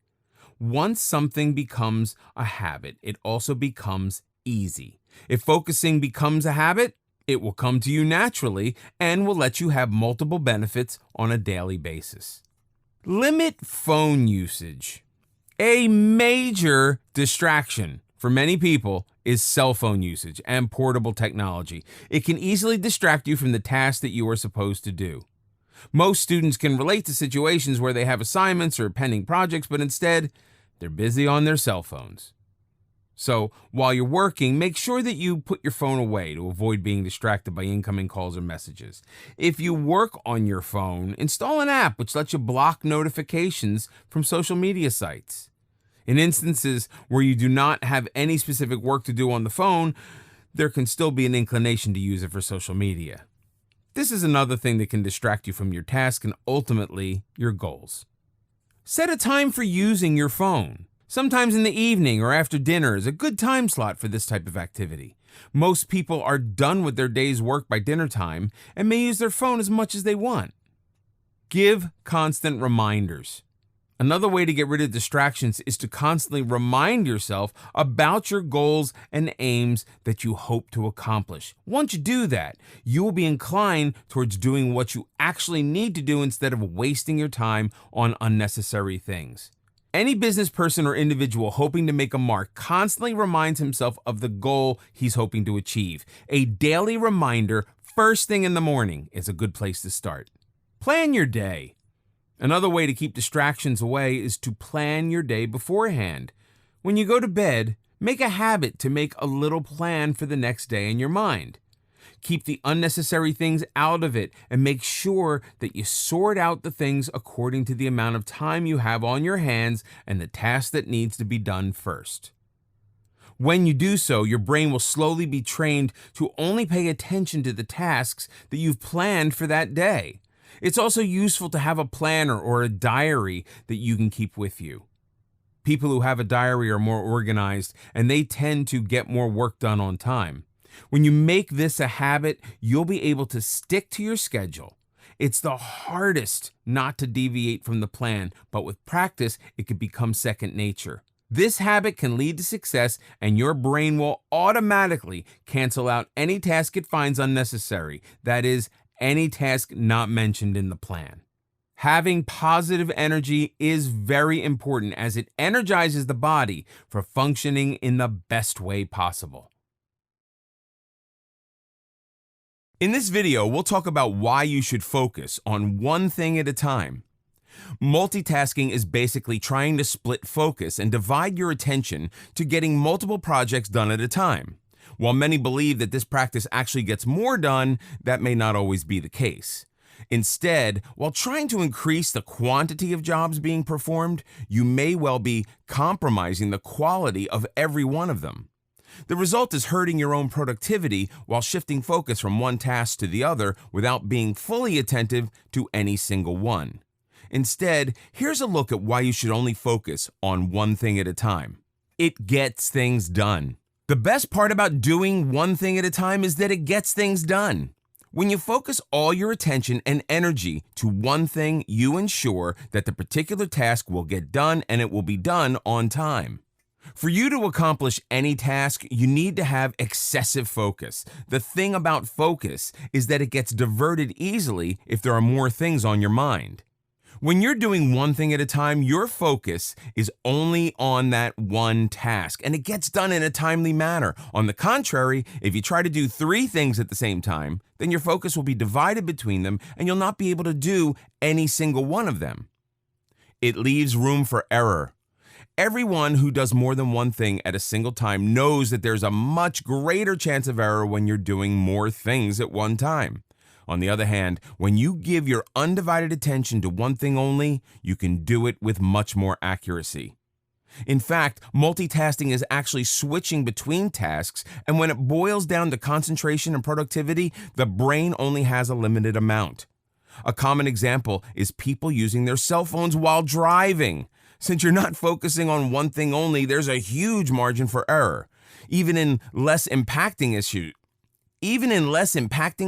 Once something becomes a habit, it also becomes easy. If focusing becomes a habit, it will come to you naturally and will let you have multiple benefits on a daily basis. Limit phone usage. A major distraction for many people is cell phone usage and portable technology. It can easily distract you from the task that you are supposed to do. Most students can relate to situations where they have assignments or pending projects, but instead, they're busy on their cell phones. So, while you're working, make sure that you put your phone away to avoid being distracted by incoming calls or messages. If you work on your phone, install an app which lets you block notifications from social media sites. In instances where you do not have any specific work to do on the phone, there can still be an inclination to use it for social media. This is another thing that can distract you from your task and ultimately your goals. Set a time for using your phone. Sometimes in the evening or after dinner is a good time slot for this type of activity. Most people are done with their day's work by dinner time and may use their phone as much as they want. Give constant reminders. Another way to get rid of distractions is to constantly remind yourself about your goals and aims that you hope to accomplish. Once you do that, you will be inclined towards doing what you actually need to do instead of wasting your time on unnecessary things. Any business person or individual hoping to make a mark constantly reminds himself of the goal he's hoping to achieve. A daily reminder first thing in the morning is a good place to start. Plan your day. Another way to keep distractions away is to plan your day beforehand. When you go to bed, make a habit to make a little plan for the next day in your mind. Keep the unnecessary things out of it and make sure that you sort out the things according to the amount of time you have on your hands and the task that needs to be done first. When you do so, your brain will slowly be trained to only pay attention to the tasks that you've planned for that day. It's also useful to have a planner or a diary that you can keep with you. People who have a diary are more organized and they tend to get more work done on time. When you make this a habit, you'll be able to stick to your schedule. It's the hardest not to deviate from the plan, but with practice, it can become second nature. This habit can lead to success, and your brain will automatically cancel out any task it finds unnecessary. That is, any task not mentioned in the plan. Having positive energy is very important as it energizes the body for functioning in the best way possible. In this video, we'll talk about why you should focus on one thing at a time. Multitasking is basically trying to split focus and divide your attention to getting multiple projects done at a time. While many believe that this practice actually gets more done, that may not always be the case. Instead, while trying to increase the quantity of jobs being performed, you may well be compromising the quality of every one of them. The result is hurting your own productivity while shifting focus from one task to the other without being fully attentive to any single one. Instead, here's a look at why you should only focus on one thing at a time. It gets things done. The best part about doing one thing at a time is that it gets things done. When you focus all your attention and energy to one thing, you ensure that the particular task will get done and it will be done on time. For you to accomplish any task, you need to have excessive focus. The thing about focus is that it gets diverted easily if there are more things on your mind. When you're doing one thing at a time, your focus is only on that one task, and it gets done in a timely manner. On the contrary, if you try to do 3 things at the same time, then your focus will be divided between them, and you'll not be able to do any single one of them. It leaves room for error. Everyone who does more than one thing at a single time knows that there's a much greater chance of error when you're doing more things at one time. On the other hand, when you give your undivided attention to one thing only, you can do it with much more accuracy. In fact, multitasking is actually switching between tasks, and when it boils down to concentration and productivity, the brain only has a limited amount. A common example is people using their cell phones while driving. Since you're not focusing on one thing only, there's a huge margin for error. Even in less impacting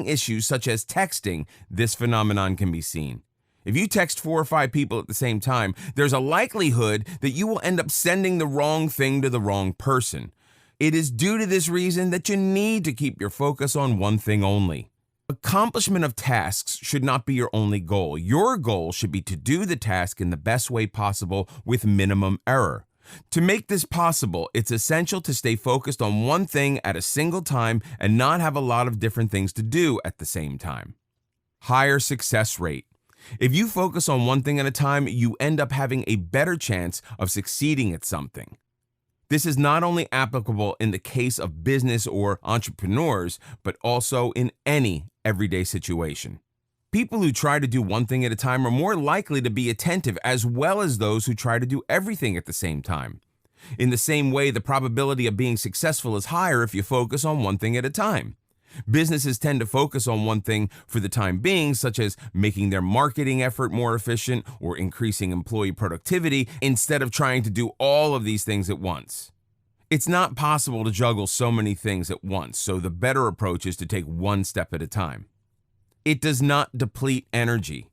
issues such as texting, this phenomenon can be seen. If you text 4 or 5 people at the same time, there's a likelihood that you will end up sending the wrong thing to the wrong person. It is due to this reason that you need to keep your focus on one thing only. Accomplishment of tasks should not be your only goal. Your goal should be to do the task in the best way possible with minimum error. To make this possible, it's essential to stay focused on one thing at a single time and not have a lot of different things to do at the same time. Higher success rate. If you focus on one thing at a time, you end up having a better chance of succeeding at something. This is not only applicable in the case of business or entrepreneurs, but also in any everyday situation. People who try to do one thing at a time are more likely to be attentive, as well as those who try to do everything at the same time. In the same way, the probability of being successful is higher if you focus on one thing at a time. Businesses tend to focus on one thing for the time being, such as making their marketing effort more efficient or increasing employee productivity, instead of trying to do all of these things at once. It's not possible to juggle so many things at once, so the better approach is to take one step at a time. It does not deplete energy.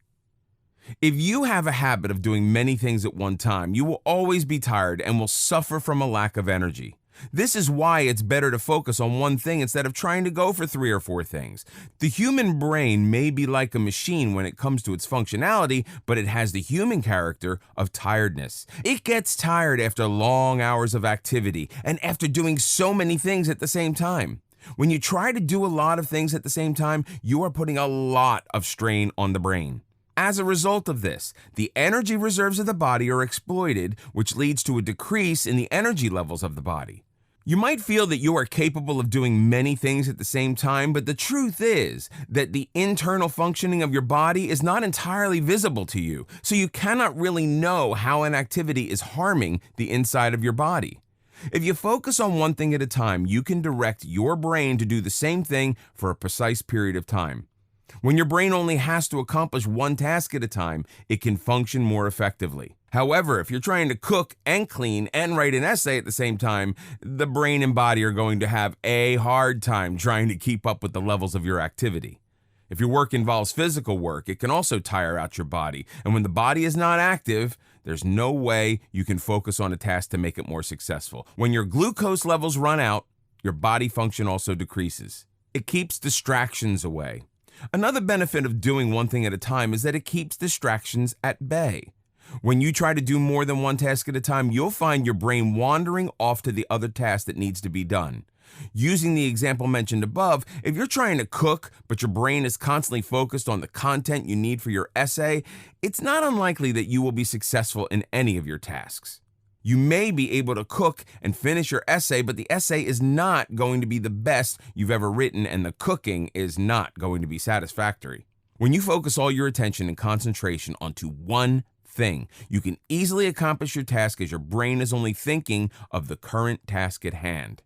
If you have a habit of doing many things at one time, you will always be tired and will suffer from a lack of energy. This is why it's better to focus on one thing instead of trying to go for 3 or 4 things. The human brain may be like a machine when it comes to its functionality, but it has the human character of tiredness. It gets tired after long hours of activity and after doing so many things at the same time. When you try to do a lot of things at the same time, you are putting a lot of strain on the brain. As a result of this, the energy reserves of the body are exploited, which leads to a decrease in the energy levels of the body. You might feel that you are capable of doing many things at the same time, but the truth is that the internal functioning of your body is not entirely visible to you, so you cannot really know how an activity is harming the inside of your body. If you focus on one thing at a time, you can direct your brain to do the same thing for a precise period of time. When your brain only has to accomplish one task at a time, it can function more effectively. However, if you're trying to cook and clean and write an essay at the same time, the brain and body are going to have a hard time trying to keep up with the levels of your activity. If your work involves physical work, it can also tire out your body. And when the body is not active, there's no way you can focus on a task to make it more successful. When your glucose levels run out, your body function also decreases. It keeps distractions away. Another benefit of doing one thing at a time is that it keeps distractions at bay. When you try to do more than one task at a time, you'll find your brain wandering off to the other task that needs to be done. Using the example mentioned above, if you're trying to cook, but your brain is constantly focused on the content you need for your essay, it's not unlikely that you will be successful in any of your tasks. You may be able to cook and finish your essay, but the essay is not going to be the best you've ever written, and the cooking is not going to be satisfactory. When you focus all your attention and concentration onto one thing, you can easily accomplish your task as your brain is only thinking of the current task at hand.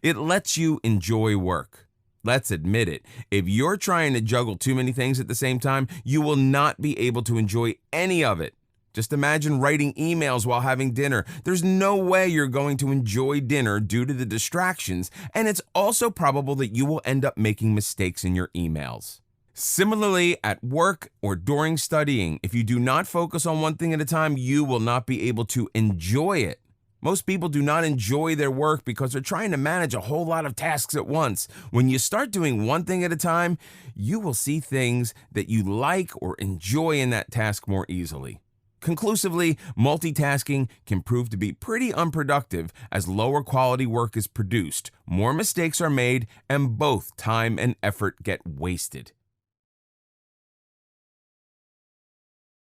It lets you enjoy work. Let's admit it, if you're trying to juggle too many things at the same time, you will not be able to enjoy any of it. Just imagine writing emails while having dinner. There's no way you're going to enjoy dinner due to the distractions, and it's also probable that you will end up making mistakes in your emails. Similarly, at work or during studying, if you do not focus on one thing at a time, you will not be able to enjoy it. Most people do not enjoy their work because they're trying to manage a whole lot of tasks at once. When you start doing one thing at a time, you will see things that you like or enjoy in that task more easily. Conclusively, multitasking can prove to be pretty unproductive as lower quality work is produced, more mistakes are made, and both time and effort get wasted.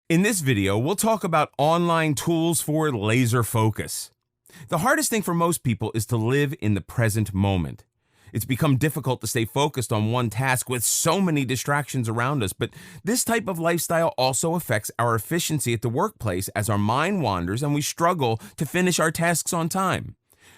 In this video, we'll talk about online tools for laser focus. The hardest thing for most people is to live in the present moment. It's become difficult to stay focused on one task with so many distractions around us, but this type of lifestyle also affects our efficiency at the workplace as our mind wanders and we struggle to finish our tasks on time.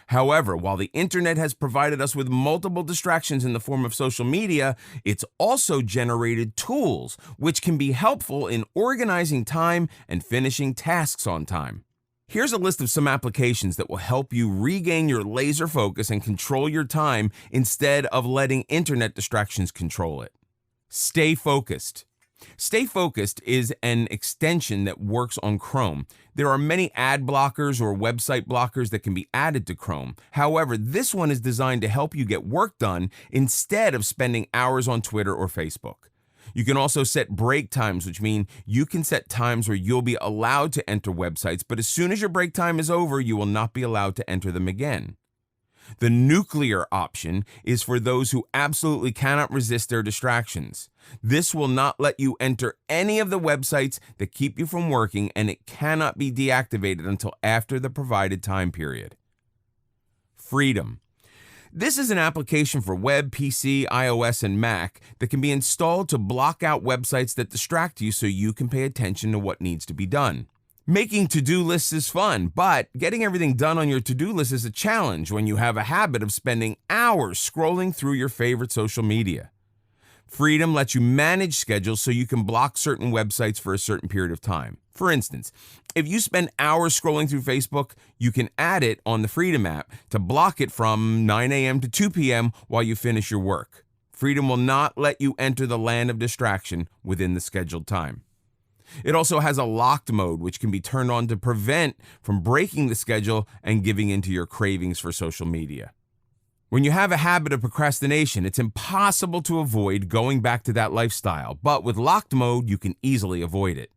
However, while the internet has provided us with multiple distractions in the form of social media, it's also generated tools which can be helpful in organizing time and finishing tasks on time. Here's a list of some applications that will help you regain your laser focus and control your time instead of letting internet distractions control it. Stay Focused. Stay Focused is an extension that works on Chrome. There are many ad blockers or website blockers that can be added to Chrome. However, this one is designed to help you get work done instead of spending hours on Twitter or Facebook. You can also set break times, which mean you can set times where you'll be allowed to enter websites, but as soon as your break time is over, you will not be allowed to enter them again. The nuclear option is for those who absolutely cannot resist their distractions. This will not let you enter any of the websites that keep you from working, and it cannot be deactivated until after the provided time period. Freedom. This is an application for web, PC, iOS, and Mac that can be installed to block out websites that distract you so you can pay attention to what needs to be done. Making to-do lists is fun, but getting everything done on your to-do list is a challenge when you have a habit of spending hours scrolling through your favorite social media. Freedom lets you manage schedules so you can block certain websites for a certain period of time. For instance, if you spend hours scrolling through Facebook, you can add it on the Freedom app to block it from 9 a.m. to 2 p.m. while you finish your work. Freedom will not let you enter the land of distraction within the scheduled time. It also has a locked mode, which can be turned on to prevent from breaking the schedule and giving into your cravings for social media. When you have a habit of procrastination, it's impossible to avoid going back to that lifestyle, but with locked mode, you can easily avoid it.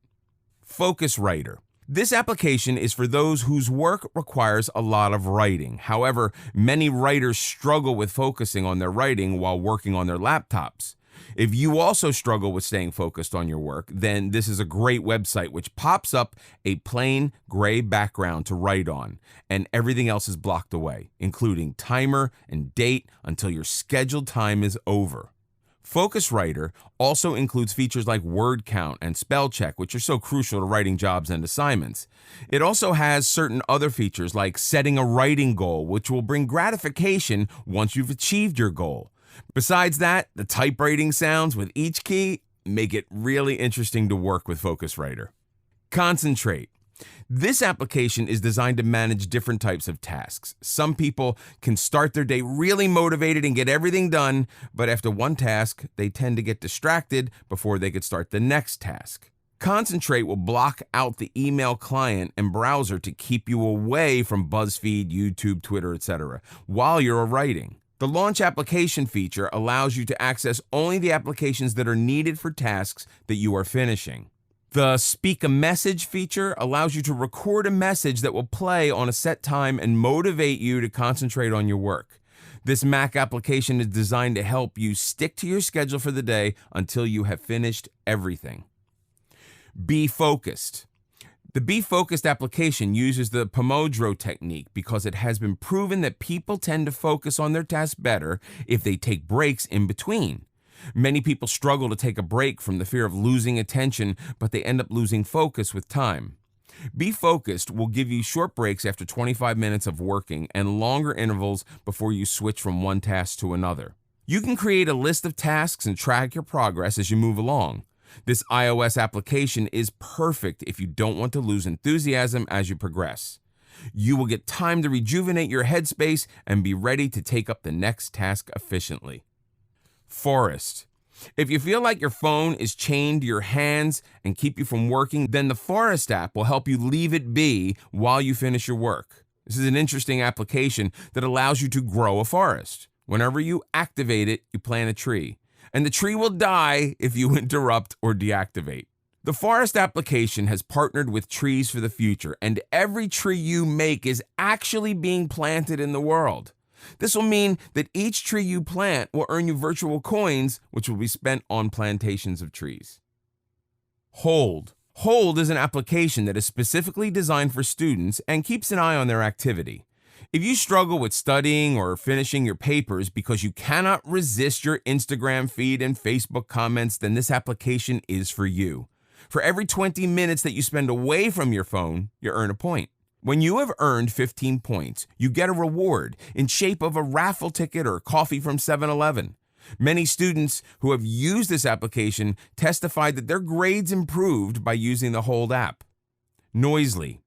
Focus Writer. This application is for those whose work requires a lot of writing. However, many writers struggle with focusing on their writing while working on their laptops. If you also struggle with staying focused on your work, then this is a great website which pops up a plain gray background to write on, and everything else is blocked away, including timer and date until your scheduled time is over. Focus Writer also includes features like word count and spell check, which are so crucial to writing jobs and assignments. It also has certain other features like setting a writing goal, which will bring gratification once you've achieved your goal. Besides that, the typewriting sounds with each key make it really interesting to work with Focus Writer. Concentrate. This application is designed to manage different types of tasks. Some people can start their day really motivated and get everything done, but after one task, they tend to get distracted before they could start the next task. Concentrate will block out the email client and browser to keep you away from BuzzFeed, YouTube, Twitter, etc. while you're writing. The Launch Application feature allows you to access only the applications that are needed for tasks that you are finishing. The Speak a Message feature allows you to record a message that will play on a set time and motivate you to concentrate on your work. This Mac application is designed to help you stick to your schedule for the day until you have finished everything. Be Focused. The Be Focused application uses the Pomodoro technique because it has been proven that people tend to focus on their tasks better if they take breaks in between. Many people struggle to take a break from the fear of losing attention, but they end up losing focus with time. Be Focused will give you short breaks after 25 minutes of working and longer intervals before you switch from one task to another. You can create a list of tasks and track your progress as you move along. This iOS application is perfect if you don't want to lose enthusiasm as you progress. You will get time to rejuvenate your headspace and be ready to take up the next task efficiently. Forest. If you feel like your phone is chained to your hands and keep you from working, then the Forest app will help you leave it be while you finish your work. This is an interesting application that allows you to grow a forest. Whenever you activate it, you plant a tree, and the tree will die if you interrupt or deactivate. The Forest application has partnered with Trees for the Future, and every tree you make is actually being planted in the world. This will mean that each tree you plant will earn you virtual coins, which will be spent on plantations of trees. Hold. Hold is an application that is specifically designed for students and keeps an eye on their activity. If you struggle with studying or finishing your papers because you cannot resist your Instagram feed and Facebook comments, then this application is for you. For every 20 minutes that you spend away from your phone, you earn a point. When you have earned 15 points, you get a reward in shape of a raffle ticket or coffee from 7-Eleven. Many students who have used this application testified that their grades improved by using the Hold app. Noisely.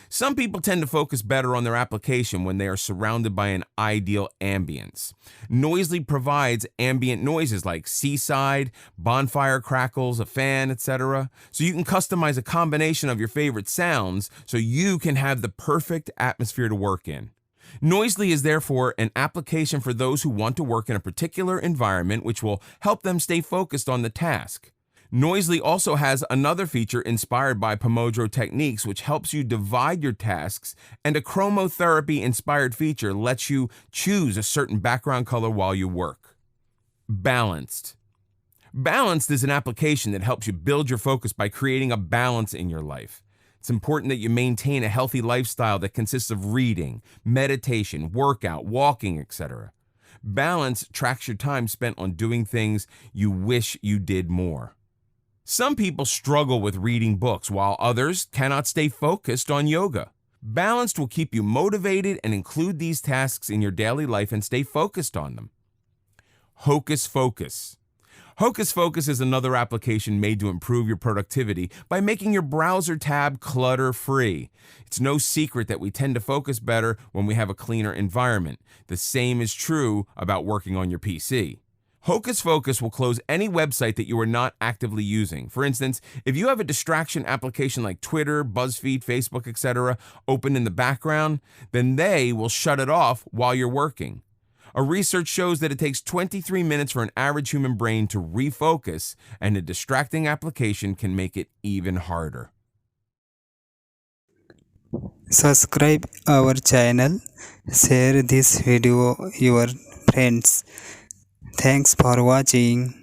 Some people tend to focus better on their application when they are surrounded by an ideal ambience. Noisely provides ambient noises like seaside, bonfire crackles, a fan, etc. So you can customize a combination of your favorite sounds so you can have the perfect atmosphere to work in. Noisely is therefore an application for those who want to work in a particular environment, which will help them stay focused on the task. Noisely also has another feature inspired by Pomodoro techniques, which helps you divide your tasks, and a chromotherapy-inspired feature lets you choose a certain background color while you work. Balanced. Balanced is an application that helps you build your focus by creating a balance in your life. It's important that you maintain a healthy lifestyle that consists of reading, meditation, workout, walking, etc. Balance tracks your time spent on doing things you wish you did more. Some people struggle with reading books, while others cannot stay focused on yoga. Balanced will keep you motivated and include these tasks in your daily life and stay focused on them. Hocus Focus. Hocus Focus is another application made to improve your productivity by making your browser tab clutter-free. It's no secret that we tend to focus better when we have a cleaner environment. The same is true about working on your PC. Hocus Focus will close any website that you are not actively using. For instance, if you have a distraction application like Twitter, BuzzFeed, Facebook, etc. open in the background, then they will shut it off while you're working. A research shows that it takes 23 minutes for an average human brain to refocus, and a distracting application can make it even harder. Subscribe our channel, share this video your friends. Thanks for watching.